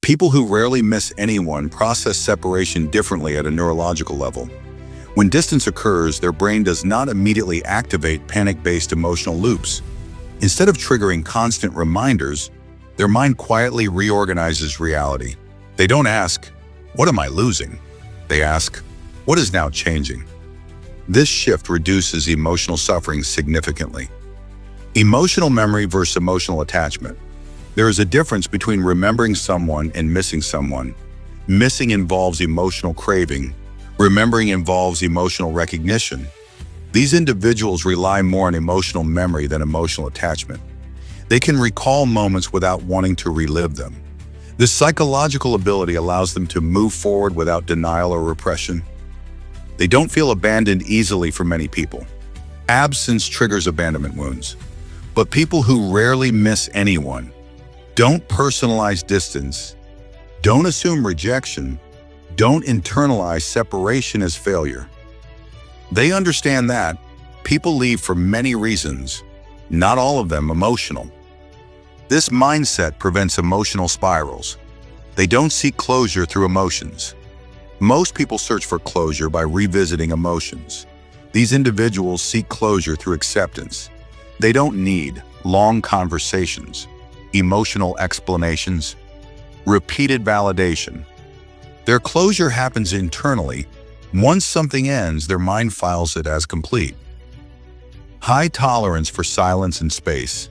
People who rarely miss anyone process separation differently at a neurological level. When distance occurs, their brain does not immediately activate panic-based emotional loops. Instead of triggering constant reminders, their mind quietly reorganizes reality. They don't ask, "What am I losing?" They ask, "What is now changing?" This shift reduces emotional suffering significantly. Emotional memory versus emotional attachment. There is a difference between remembering someone and missing someone. Missing involves emotional craving. Remembering involves emotional recognition. These individuals rely more on emotional memory than emotional attachment. They can recall moments without wanting to relive them. This psychological ability allows them to move forward without denial or repression. They don't feel abandoned easily for many people. Absence triggers abandonment wounds. But people who rarely miss anyone don't personalize distance, don't assume rejection, don't internalize separation as failure. They understand that people leave for many reasons, not all of them emotional. This mindset prevents emotional spirals. They don't seek closure through emotions. Most people search for closure by revisiting emotions. These individuals seek closure through acceptance. They don't need long conversations, emotional explanations, repeated validation. Their closure happens internally. Once something ends, their mind files it as complete. High tolerance for silence and space.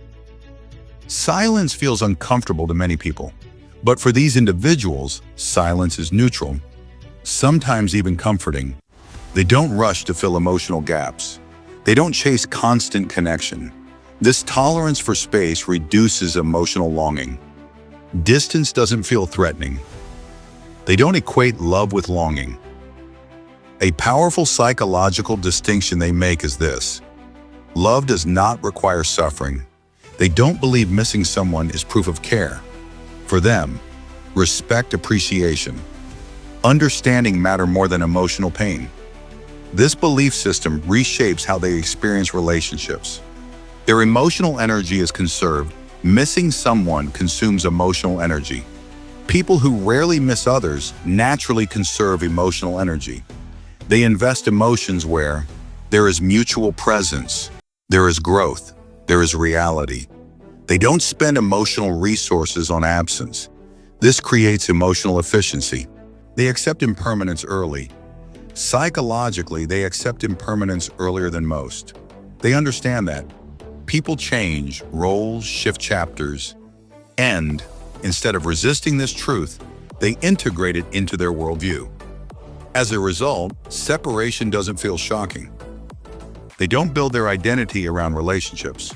Silence feels uncomfortable to many people, but for these individuals, silence is neutral, sometimes even comforting. They don't rush to fill emotional gaps. They don't chase constant connection. This tolerance for space reduces emotional longing. Distance doesn't feel threatening. They don't equate love with longing. A powerful psychological distinction they make is this: love does not require suffering. They don't believe missing someone is proof of care. For them, respect, appreciation, understanding matter more than emotional pain. This belief system reshapes how they experience relationships. Their emotional energy is conserved. Missing someone consumes emotional energy. People who rarely miss others naturally conserve emotional energy. They invest emotions where there is mutual presence, there is growth, there is reality. They don't spend emotional resources on absence. This creates emotional efficiency. They accept impermanence early. Psychologically, they accept impermanence earlier than most. They understand that people change, roles shift, chapters end. Instead of resisting this truth, they integrate it into their worldview. As a result, separation doesn't feel shocking. They don't build their identity around relationships.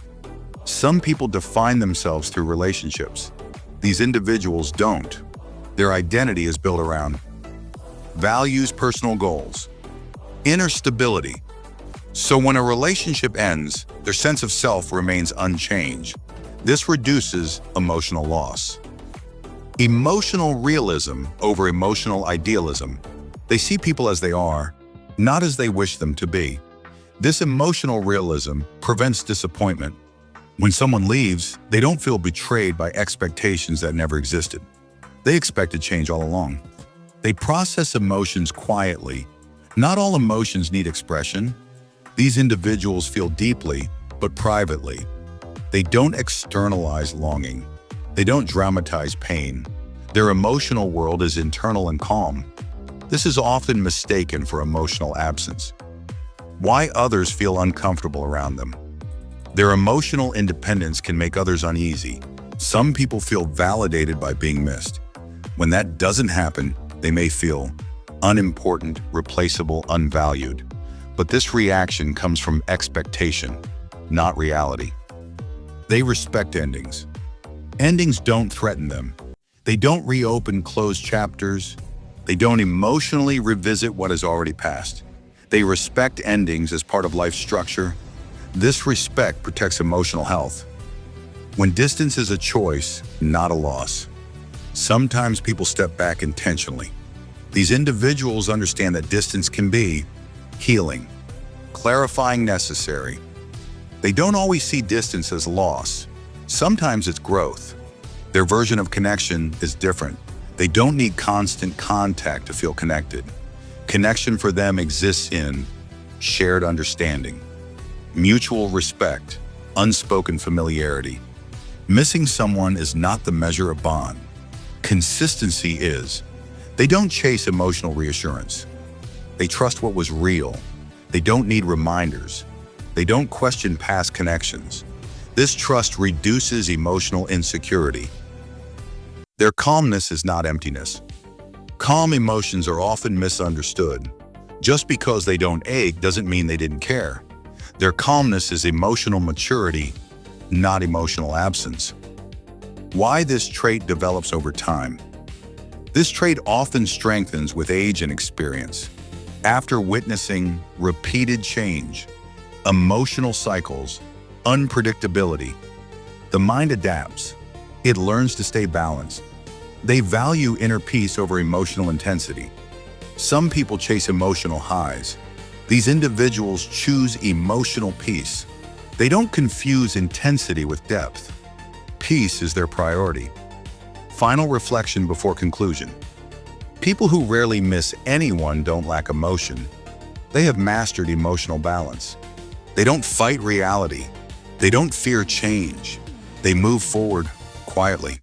Some people define themselves through relationships. These individuals don't. Their identity is built around values, personal goals, inner stability. So when a relationship ends, their sense of self remains unchanged. This reduces emotional loss. Emotional realism over emotional idealism. They see people as they are, not as they wish them to be. This emotional realism prevents disappointment. When someone leaves, they don't feel betrayed by expectations that never existed. They expected change all along. They process emotions quietly. Not all emotions need expression. These individuals feel deeply, but privately. They don't externalize longing. They don't dramatize pain. Their emotional world is internal and calm. This is often mistaken for emotional absence. Why others feel uncomfortable around them. Their emotional independence can make others uneasy. Some people feel validated by being missed. When that doesn't happen, they may feel unimportant, replaceable, unvalued. But this reaction comes from expectation, not reality. They respect endings. Endings don't threaten them. They don't reopen closed chapters. They don't emotionally revisit what has already passed. They respect endings as part of life's structure. This respect protects emotional health. When distance is a choice, not a loss. Sometimes people step back intentionally. These individuals understand that distance can be healing, clarifying, necessary. They don't always see distance as loss. Sometimes it's growth. Their version of connection is different. They don't need constant contact to feel connected. Connection for them exists in shared understanding, mutual respect, unspoken familiarity. Missing someone is not the measure of bond. Consistency is. They don't chase emotional reassurance. They trust what was real. They don't need reminders. They don't question past connections. This trust reduces emotional insecurity. Their calmness is not emptiness. Calm emotions are often misunderstood. Just because they don't ache doesn't mean they didn't care. Their calmness is emotional maturity, not emotional absence. Why this trait develops over time? This trait often strengthens with age and experience. After witnessing repeated change, emotional cycles, unpredictability, the mind adapts. It learns to stay balanced. They value inner peace over emotional intensity. Some people chase emotional highs. These individuals choose emotional peace. They don't confuse intensity with depth. Peace is their priority. Final reflection before conclusion. People who rarely miss anyone don't lack emotion. They have mastered emotional balance. They don't fight reality. They don't fear change. They move forward quietly.